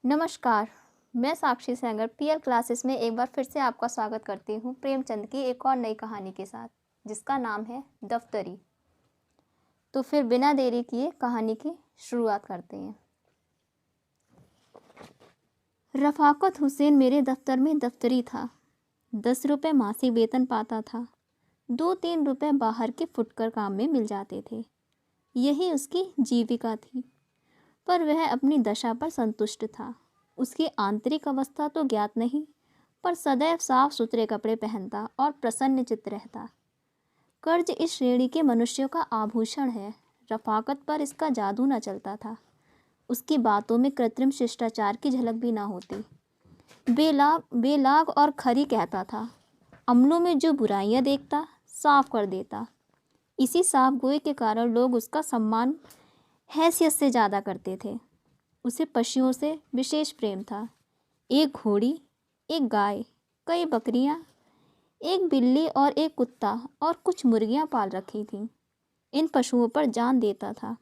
नमस्कार। मैं साक्षी Sengar PL classes में एक बार फिर से आपका स्वागत करती हूँ प्रेमचंद की एक और नई कहानी के साथ, जिसका नाम है दफ्तरी। तो फिर बिना देरी किए कहानी की शुरुआत करते हैं। रफ़ाकत हुसैन मेरे दफ्तर में दफ्तरी था। 10 रुपये मासिक वेतन पाता था। 2-3 रुपये बाहर के फुटकर काम में मिल जाते थे। यही उसकी जीविका थी। पर वह अपनी दशा पर संतुष्ट था। उसकी आंतरिक अवस्था तो ज्ञात नहीं, पर सदैव साफ सुथरे कपड़े पहनता और प्रसन्न चित्त रहता। कर्ज इस श्रेणी के मनुष्यों का आभूषण है। रफ़ाकत पर इसका जादू न चलता था। उसकी बातों में कृत्रिम शिष्टाचार की झलक भी ना होती। बेलाग और खरी कहता था। अमलों में जो बुराइयां देखता साफ कर देता। इसी साफ गोई के कारण लोग उसका सम्मान हैसियत से ज़्यादा करते थे। उसे पशुओं से विशेष प्रेम था। एक घोड़ी, एक गाय, कई बकरियां, एक बिल्ली और एक कुत्ता और कुछ मुर्गियां पाल रखी थीं। इन पशुओं पर जान देता था।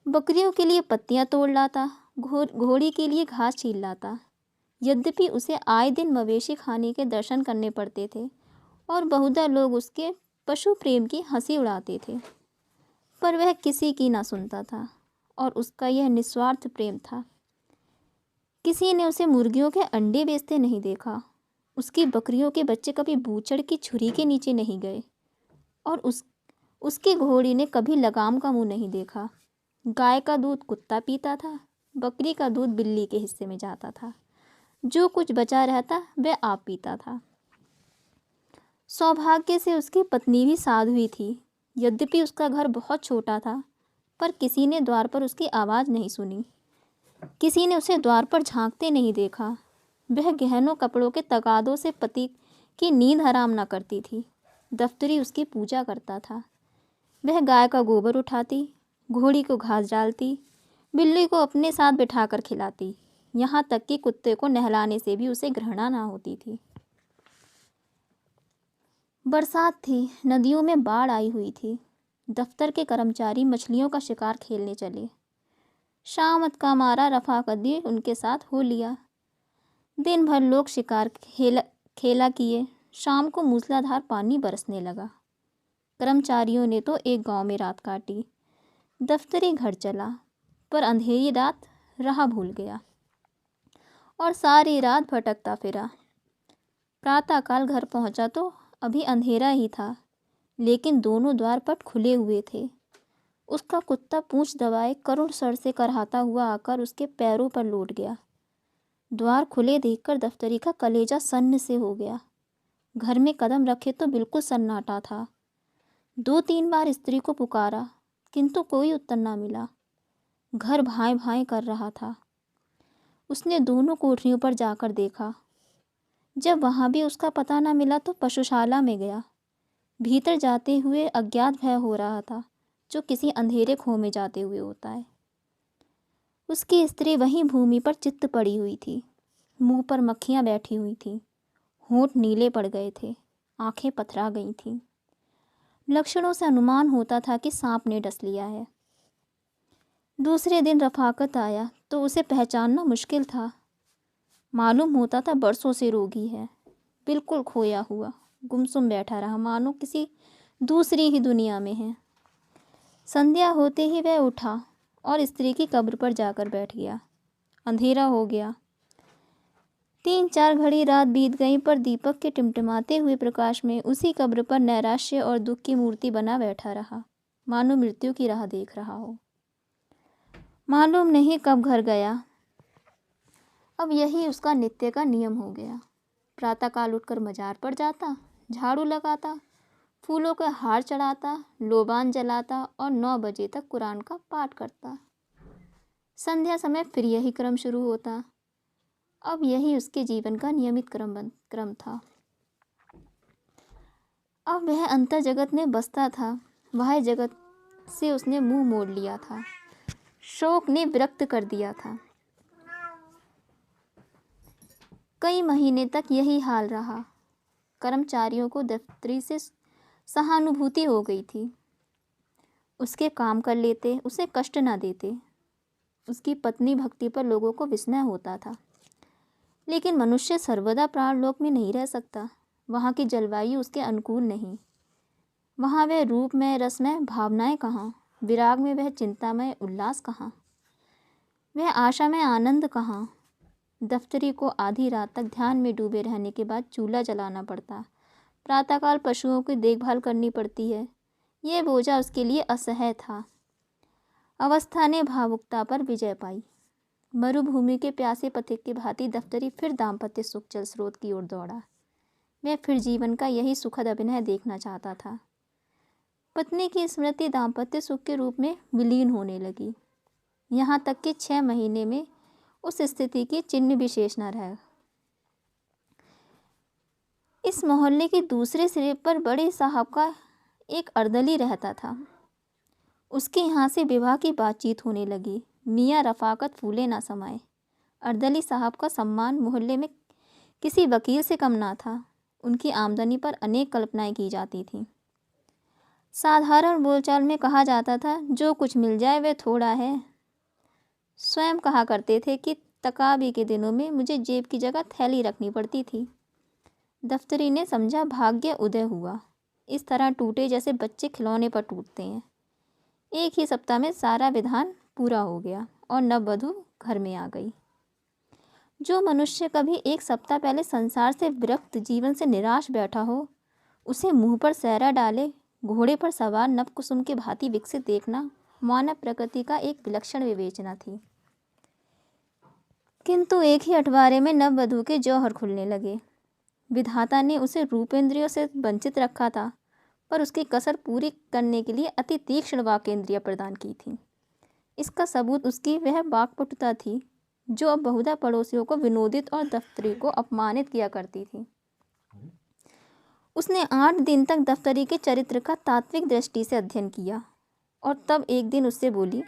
बकरियों के लिए पत्तियां तोड़ लाता, घोड़ी के लिए घास छील लाता। यद्यपि उसे आए दिन मवेशी खाने के दर्शन करने पड़ते थे और बहुधा लोग उसके पशु प्रेम की हंसी उड़ाते थे, पर वह किसी की ना सुनता था और उसका यह निस्वार्थ प्रेम था। किसी ने उसे मुर्गियों के अंडे बेचते नहीं देखा। उसकी बकरियों के बच्चे कभी बूचड़ की छुरी के नीचे नहीं गए और उसकी घोड़ी ने कभी लगाम का मुंह नहीं देखा। गाय का दूध कुत्ता पीता था, बकरी का दूध बिल्ली के हिस्से में जाता था। जो कुछ बचा रहता वह आप पीता था। सौभाग्य से उसकी पत्नी भी साध्वी थी। यद्यपि उसका घर बहुत छोटा था, पर किसी ने द्वार पर उसकी आवाज़ नहीं सुनी। किसी ने उसे द्वार पर झांकते नहीं देखा। वह गहनों कपड़ों के तगादों से पति की नींद हराम न करती थी। दफ्तरी उसकी पूजा करता था। वह गाय का गोबर उठाती, घोड़ी को घास डालती, बिल्ली को अपने साथ बिठाकर खिलाती। यहाँ तक कि कुत्ते को नहलाने से भी उसे घृणा ना होती थी। बरसात थी, नदियों में बाढ़ आई हुई थी। दफ्तर के कर्मचारी मछलियों का शिकार खेलने चले। शामत का मारा रफ़ाकत भी उनके साथ हो लिया। दिन भर लोग शिकार खेला किए। शाम को मूसलाधार पानी बरसने लगा। कर्मचारियों ने तो एक गांव में रात काटी। दफ्तरी घर चला, पर अंधेरी रात राह भूल गया और सारी रात भटकता फिरा। प्रातःकाल घर पहुंचा तो अभी अंधेरा ही था, लेकिन दोनों द्वारपट खुले हुए थे। उसका कुत्ता पूंछ दबाए करुण स्वर से करहाता हुआ आकर उसके पैरों पर लौट गया। द्वार खुले देखकर दफ्तरी का कलेजा सन्न से हो गया। घर में कदम रखे तो बिल्कुल सन्नाटा था। 2-3 बार स्त्री को पुकारा, किंतु कोई उत्तर ना मिला। घर भाएं भाएं कर रहा था। उसने दोनों कोठरियों पर जाकर देखा। जब वहाँ भी उसका पता ना मिला तो पशुशाला में गया। भीतर जाते हुए अज्ञात भय हो रहा था, जो किसी अंधेरे खो में जाते हुए होता है। उसकी स्त्री वहीं भूमि पर चित्त पड़ी हुई थी। मुंह पर मक्खियां बैठी हुई थीं। होंठ नीले पड़ गए थे। आंखें पथरा गई थीं। लक्षणों से अनुमान होता था कि सांप ने डस लिया है। दूसरे दिन रफ़ाकत आया तो उसे पहचानना मुश्किल था। मालूम होता था बरसों से रोगी है। बिल्कुल खोया हुआ, गुमसुम बैठा रहा, मानो किसी दूसरी ही दुनिया में है। संध्या होते ही वह उठा और स्त्री की कब्र पर जाकर बैठ गया। अंधेरा हो गया। 3-4 घड़ी रात बीत गई, पर दीपक के टिमटिमाते हुए प्रकाश में उसी कब्र पर नैराश्य और दुख की मूर्ति बना बैठा रहा, मानो मृत्यु की राह देख रहा हो। मालूम नहीं कब घर गया। अब यही उसका नित्य का नियम हो गया। प्रातःकाल उठकर मजार पर जाता, झाड़ू लगाता, फूलों के हार चढ़ाता, लोबान जलाता और 9 बजे तक कुरान का पाठ करता। संध्या समय फिर यही क्रम शुरू होता। अब यही उसके जीवन का नियमित क्रम था। अब वह अंतर जगत में बसता था। वह जगत से उसने मुंह मोड़ लिया था। शोक ने विरक्त कर दिया था। कई महीने तक यही हाल रहा। कर्मचारियों को दफ्तरी से सहानुभूति हो गई थी। उसके काम कर लेते, उसे कष्ट ना देते। उसकी पत्नी भक्ति पर लोगों को विस्मय होता था। लेकिन मनुष्य सर्वदा प्राणलोक में नहीं रह सकता। वहाँ की जलवायु उसके अनुकूल नहीं। वहाँ वह रूप में, रस में भावनाएं कहाँ, विराग में वह चिंता में उल्लास कहाँ, वह आशा में आनंद कहाँ। दफ्तरी को आधी रात तक ध्यान में डूबे रहने के बाद चूल्हा जलाना पड़ता, प्रातःकाल पशुओं की देखभाल करनी पड़ती है। यह बोझा उसके लिए असह्य था। अवस्था ने भावुकता पर विजय पाई। मरुभूमि के प्यासे पथिक की भांति दफ्तरी फिर दाम्पत्य सुख जल स्रोत की ओर दौड़ा। वह फिर जीवन का यही सुखद अभिनय देखना चाहता था। पत्नी की स्मृति दाम्पत्य सुख के रूप में विलीन होने लगी, यहाँ तक कि 6 महीने में उस स्थिति की चिन्ह विशेष न रहा। इस मोहल्ले के दूसरे सिरे पर बड़े साहब का एक अर्दली रहता था। उसके यहाँ से विवाह की बातचीत होने लगी। मियाँ रफ़ाकत फूले ना समाये। अर्दली साहब का सम्मान मोहल्ले में किसी वकील से कम ना था। उनकी आमदनी पर अनेक कल्पनाएं की जाती थीं। साधारण बोलचाल में कहा जाता था, जो कुछ मिल जाए वह थोड़ा है। स्वयं कहा करते थे कि तकाबी के दिनों में मुझे जेब की जगह थैली रखनी पड़ती थी। दफ्तरी ने समझा भाग्य उदय हुआ। इस तरह टूटे जैसे बच्चे खिलौने पर टूटते हैं। एक ही सप्ताह में सारा विधान पूरा हो गया और नववधू घर में आ गई। जो मनुष्य कभी एक सप्ताह पहले संसार से विरक्त, जीवन से निराश बैठा हो, उसे मुंह पर सहरा डाले घोड़े पर सवार नवकुसुम के भांति विकसित देखना मानव प्रकृति का एक विलक्षण विवेचना थी। किंतु एक ही अठवारे में नववधू के जौहर खुलने लगे। विधाता ने उसे रूपेंद्रियों से वंचित रखा था, पर उसकी कसर पूरी करने के लिए अति तीक्ष्ण वाकेंद्रियां प्रदान की थी। इसका सबूत उसकी वह वाक्पटुता थी, जो अब बहुधा पड़ोसियों को विनोदित और दफ्तरी को अपमानित किया करती थी। उसने 8 दिन तक दफ्तरी के चरित्र का तात्विक दृष्टि से अध्ययन किया और तब एक दिन उससे बोली,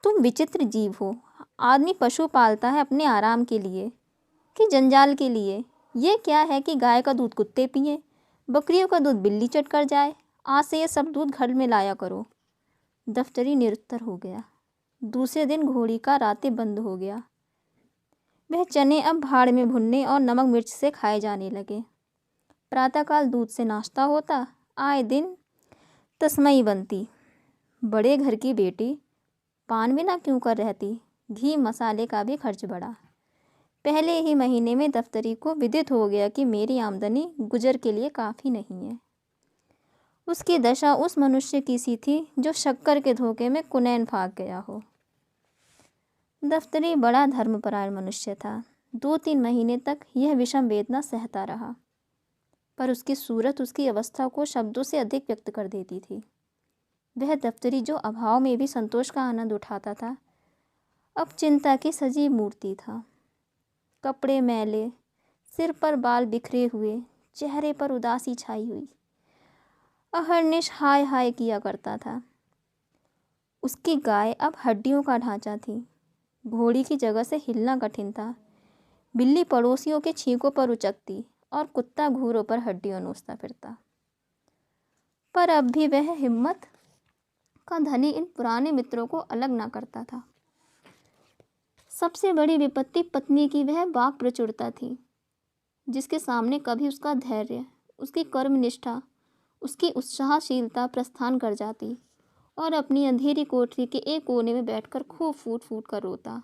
तुम विचित्र जीव हो। आदमी पशु पालता है अपने आराम के लिए कि जंजाल के लिए। ये क्या है कि गाय का दूध कुत्ते पिए, बकरियों का दूध बिल्ली चट कर जाए। आज से ये सब दूध घर में लाया करो। दफ्तरी निरुत्तर हो गया। दूसरे दिन घोड़ी का रातें बंद हो गया। वह चने अब भाड़ में भुनने और नमक मिर्च से खाए जाने लगे। प्रातःकाल दूध से नाश्ता होता, आए दिन तस्मई बनती। बड़े घर की बेटी पान बिना क्यों कर रहती। घी मसाले का भी खर्च बढ़ा। पहले ही महीने में दफ्तरी को विदित हो गया कि मेरी आमदनी गुजर के लिए काफ़ी नहीं है। उसकी दशा उस मनुष्य की सी थी जो शक्कर के धोखे में कुनैन भाग गया हो। दफ्तरी बड़ा धर्मपरायण मनुष्य था। 2-3 महीने तक यह विषम वेदना सहता रहा, पर उसकी सूरत उसकी अवस्था को शब्दों से अधिक व्यक्त कर देती थी। वह दफ्तरी जो अभाव में भी संतोष का आनंद उठाता था, अब चिंता की सजीव मूर्ति था। कपड़े मैले, सिर पर बाल बिखरे हुए, चेहरे पर उदासी छाई हुई, अहर्निश हाय हाय किया करता था। उसकी गाय अब हड्डियों का ढांचा थी। घोड़ी की जगह से हिलना कठिन था। बिल्ली पड़ोसियों के छींकों पर उचकती और कुत्ता घूरों पर हड्डियां नोचता फिरता। पर अब भी वह हिम्मत का धनी इन पुराने मित्रों को अलग ना करता था। सबसे बड़ी विपत्ति पत्नी की वह वाक प्रचुरता थी, जिसके सामने कभी उसका धैर्य, उसकी कर्मनिष्ठा, उसकी उत्साहशीलता प्रस्थान कर जाती और अपनी अंधेरी कोठरी के एक कोने में बैठकर खूब फूट फूट कर रोता।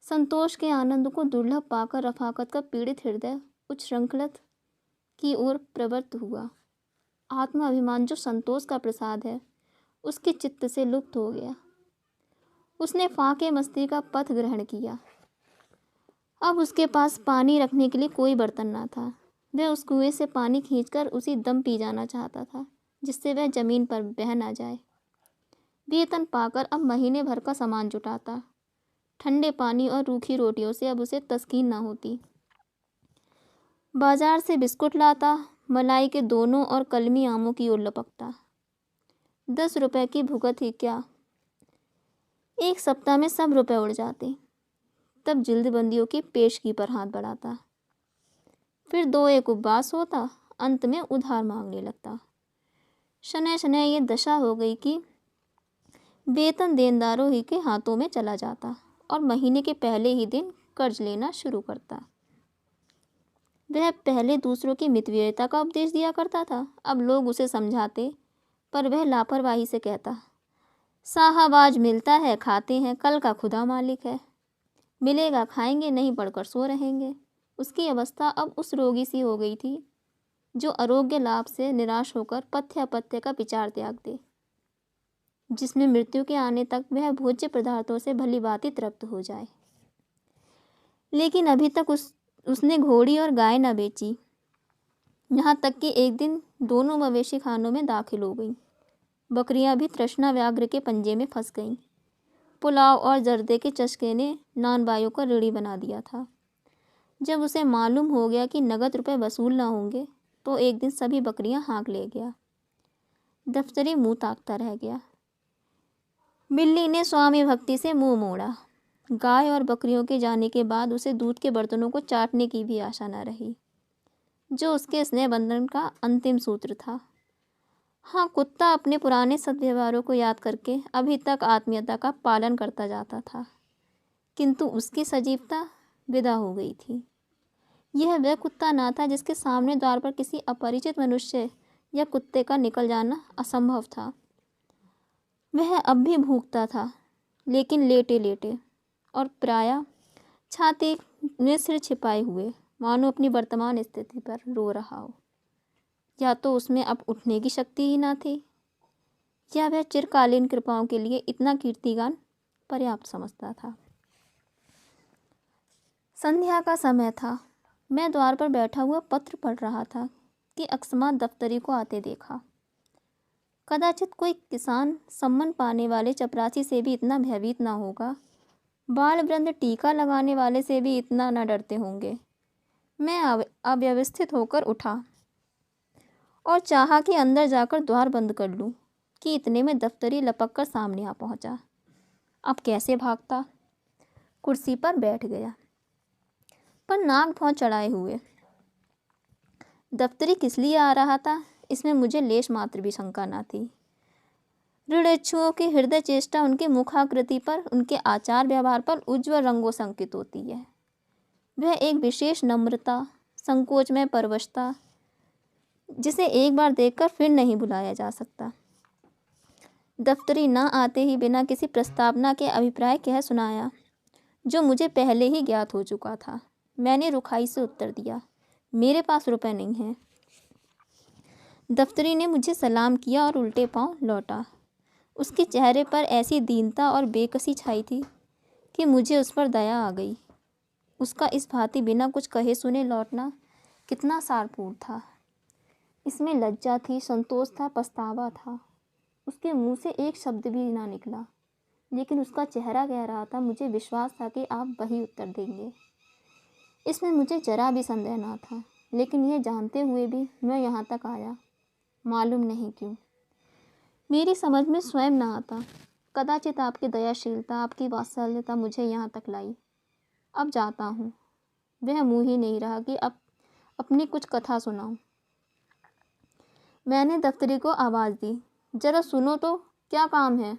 संतोष के आनंद को दुर्लभ पाकर रफाकत का पीड़ित हृदय उच्छृंखलत की ओर प्रवृत्त हुआ। आत्माभिमान जो संतोष का प्रसाद है, उसके चित्त से लुप्त हो गया। उसने फाके मस्ती का पथ ग्रहण किया। अब उसके पास पानी रखने के लिए कोई बर्तन ना था। वह उस कुएं से पानी खींचकर उसी दम पी जाना चाहता था, जिससे वह जमीन पर बह ना जाए। वेतन पाकर अब महीने भर का सामान जुटाता। ठंडे पानी और रूखी रोटियों से अब उसे तस्कीन ना होती। बाजार से बिस्कुट लाता, मलाई के दोनों और कलमी आमों की ओर लपकता। 10 रुपए की भुगत ही क्या, 1 सप्ताह में सब रुपए उड़ जाते। तब जिल्दबंदियों की पेशगी पर हाथ बढ़ाता। फिर 2-1 उपवास होता, अंत में उधार मांगने लगता। शनै शनै ये दशा हो गई कि वेतन देनदारों ही के हाथों में चला जाता और महीने के पहले ही दिन कर्ज लेना शुरू करता। वह पहले दूसरों की मितव्ययिता का उपदेश दिया करता था, अब लोग उसे समझाते, पर वह लापरवाही से कहता, साहब आज मिलता है खाते हैं, कल का खुदा मालिक है। मिलेगा खाएंगे, नहीं पढ़कर सो रहेंगे। उसकी अवस्था अब उस रोगी सी हो गई थी जो आरोग्य लाभ से निराश होकर पथ्य अपथ्य का विचार त्याग दे, जिसमें मृत्यु के आने तक वह भोज्य पदार्थों से भली भांति तृप्त हो जाए। लेकिन अभी तक उसने घोड़ी और गाय न बेची, यहाँ तक कि एक दिन दोनों मवेशी खानों में दाखिल हो गईं। बकरियां भी तृष्णा व्याघ्र के पंजे में फंस गईं। पुलाव और जर्दे के चस्के ने नानबाइयों को ऋणी बना दिया था। जब उसे मालूम हो गया कि नगद रुपए वसूल न होंगे, तो एक दिन सभी बकरियां हाँक ले गया। दफ्तरी मुंह ताकता रह गया। बिल्ली ने स्वामी भक्ति से मुंह मोड़ा। गाय और बकरियों के जाने के बाद उसे दूध के बर्तनों को चाटने की भी आशा न रही, जो उसके स्नेह बंधन का अंतिम सूत्र था। हाँ, कुत्ता अपने पुराने सद्व्यवहारों को याद करके अभी तक आत्मीयता का पालन करता जाता था, किंतु उसकी सजीवता विदा हो गई थी। यह वह कुत्ता ना था जिसके सामने द्वार पर किसी अपरिचित मनुष्य या कुत्ते का निकल जाना असंभव था। वह अब भी भूखता था, लेकिन लेटे लेटे, और प्रायः छाती में सिर छिपाए हुए, मानो अपनी वर्तमान स्थिति पर रो रहा हो। या तो उसमें अब उठने की शक्ति ही ना थी, या वह चिरकालीन कृपाओं के लिए इतना कीर्तिगान पर्याप्त समझता था। संध्या का समय था। मैं द्वार पर बैठा हुआ पत्र पढ़ रहा था कि अकस्मात दफ्तरी को आते देखा। कदाचित कोई किसान सम्मान पाने वाले चपरासी से भी इतना भयभीत ना होगा, बाल वृंद टीका लगाने वाले से भी इतना न डरते होंगे। मैं अव्यवस्थित होकर उठा और चाहा कि अंदर जाकर द्वार बंद कर लूं, कि इतने में दफ्तरी लपक कर सामने आ पहुंचा। अब कैसे भागता। कुर्सी पर बैठ गया, पर नाक भौं चढ़ाए हुए। दफ्तरी किस लिए आ रहा था, इसमें मुझे लेश मात्र भी शंका न थी। ऋणेच्छुओं की हृदय चेष्टा उनके मुखाकृति पर, उनके आचार व्यवहार पर उज्ज्वल रंगों से अंकित होती है। वह एक विशेष नम्रता, संकोच में परवशता, जिसे एक बार देखकर फिर नहीं भुलाया जा सकता। दफ्तरी न आते ही बिना किसी प्रस्तावना के अभिप्राय कह सुनाया, जो मुझे पहले ही ज्ञात हो चुका था। मैंने रुखाई से उत्तर दिया, मेरे पास रुपए नहीं हैं। दफ्तरी ने मुझे सलाम किया और उल्टे पांव लौटा। उसके चेहरे पर ऐसी दीनता और बेकसी छाई थी कि मुझे उस पर दया आ गई। उसका इस भांति बिना कुछ कहे सुने लौटना कितना सारपूर्ण था। इसमें लज्जा थी, संतोष था, पछतावा था। उसके मुंह से एक शब्द भी ना निकला, लेकिन उसका चेहरा कह रहा था, मुझे विश्वास था कि आप वही उत्तर देंगे। इसमें मुझे जरा भी संदेह ना था, लेकिन यह जानते हुए भी मैं यहाँ तक आया, मालूम नहीं क्यों। मेरी समझ में स्वयं ना आता। कदाचित आपकी दयाशीलता, आपकी वात्सल्यता मुझे यहाँ तक लाई। अब जाता हूँ। वह मुँह ही नहीं रहा कि अब अपनी कुछ कथा सुनाऊं। मैंने दफ्तरी को आवाज़ दी, जरा सुनो तो, क्या काम है।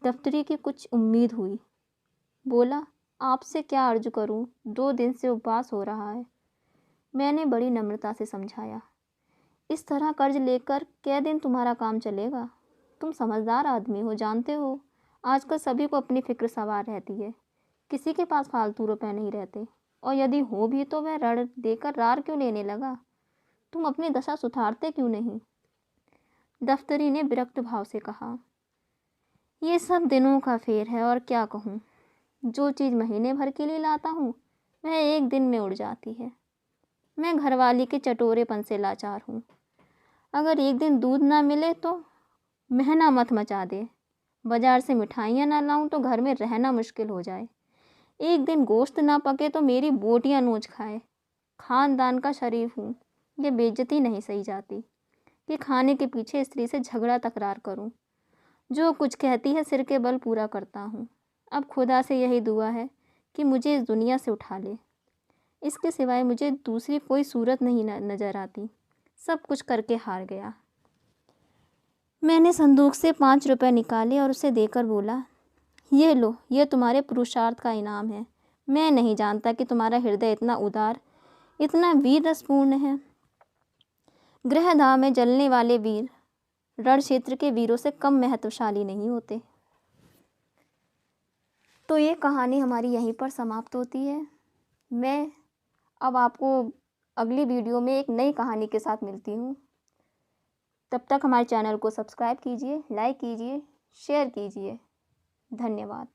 दफ्तरी की कुछ उम्मीद हुई। बोला, आपसे क्या अर्ज करूं, 2 दिन से उपवास हो रहा है। मैंने बड़ी नम्रता से समझाया, इस तरह कर्ज लेकर कै दिन तुम्हारा काम चलेगा। तुम समझदार आदमी हो, जानते हो आजकल सभी को अपनी फिक्र सवार रहती है। किसी के पास फालतू रुपए नहीं रहते, और यदि हो भी तो वह ऋण देकर रार क्यों लेने लगा। तुम अपनी दशा सुधारते क्यों नहीं। दफ्तरी ने विरक्त भाव से कहा, ये सब दिनों का फेर है, और क्या कहूँ। जो चीज़ महीने भर के लिए लाता हूँ, वह एक दिन में उड़ जाती है। मैं घरवाली के चटोरेपन से लाचार हूँ। अगर एक दिन दूध ना मिले तो महना मत मचा दे। बाजार से मिठाइयाँ ना लाऊं तो घर में रहना मुश्किल हो जाए। एक दिन गोश्त ना पके तो मेरी बोटियाँ नोच खाए। खानदान का शरीफ हूँ, ये बेइज्जती नहीं सही जाती कि खाने के पीछे स्त्री से झगड़ा तकरार करूं। जो कुछ कहती है सिर के बल पूरा करता हूँ। अब खुदा से यही दुआ है कि मुझे इस दुनिया से उठा ले। इसके सिवाय मुझे दूसरी कोई सूरत नहीं नज़र आती। सब कुछ करके हार गया। मैंने संदूक से 5 रुपए निकाले और उसे देकर बोला, ये लो, ये तुम्हारे पुरुषार्थ का इनाम है। मैं नहीं जानता कि तुम्हारा हृदय इतना उदार, इतना वीर रसपूर्ण है। गृहदाह में जलने वाले वीर रण क्षेत्र के वीरों से कम महत्वशाली नहीं होते। तो ये कहानी हमारी यहीं पर समाप्त होती है। मैं अब आपको अगली वीडियो में एक नई कहानी के साथ मिलती हूँ। तब तक हमारे चैनल को सब्सक्राइब कीजिए, लाइक कीजिए, शेयर कीजिए। धन्यवाद।